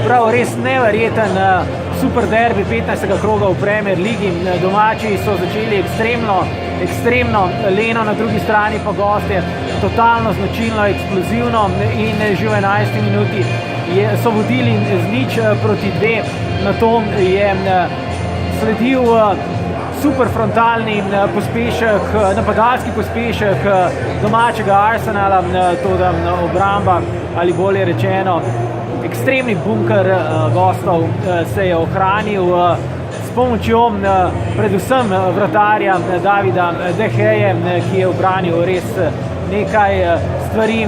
Prav res neverjeten super derbi 15. kroga v Premier Ligi. Domači so začeli ekstremno leno, na drugi strani pa gostje totalno značilno, eksplozivno in že v 11. minuti so vodili z 0-2. Na to je sledil super frontalni pospešek, napadalski pospešek domačega Arsenala, toda obramba ali bolje rečeno ekstremni bunker gostov se je ohranil s pomočjo predvsem vratarja Davida De Geje, ki je obranil res nekaj stvari,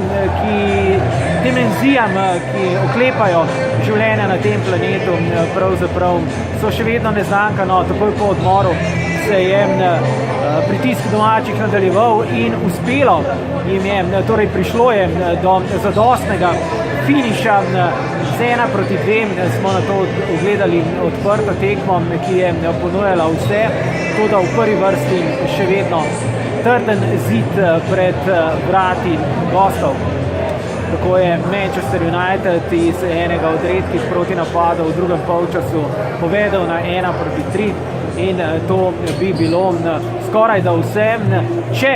dimenzijam, ki oklepajo življenja na tem planetu, pravzaprav so še vedno neznanka. No, takoj po odmoru se je pritisk domačih nadaljeval in uspelo jim je, torej prišlo je do zadostnega finiša z 1-2. Smo na to ogledali odprto tekmo, ki je ponujala vse, toda v prvi vrsti še vedno trden zid pred vrati gostov. Tako je Manchester United iz enega od redkih protinapadov v drugem polčasu povedal na 1-3 in to bi bilo skoraj da vse, če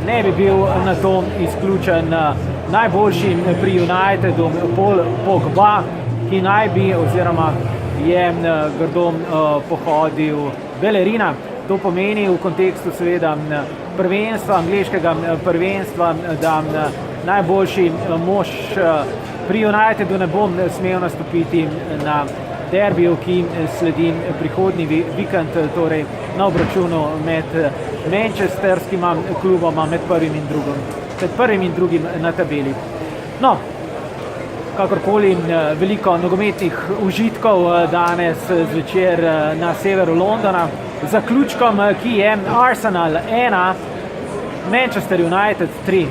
ne bi bil na to izključen najboljši pri Unitedu Paul Pogba, ki naj bi oziroma je grdo pohodil Bellerina. To pomeni v kontekstu seveda prvenstva, angleškega prvenstva, da najboljši mož pri Unitedu ne bo smel nastopiti na derbiju, ki sledi prihodnji vikend, torej na obračunu med manchesterskima kluboma, med prvim in drugim na tabeli. No, kakorkoli, veliko nogometnih užitkov danes zvečer na severu Londona. Zaključkom, ki je Arsenal 1, Manchester United 3.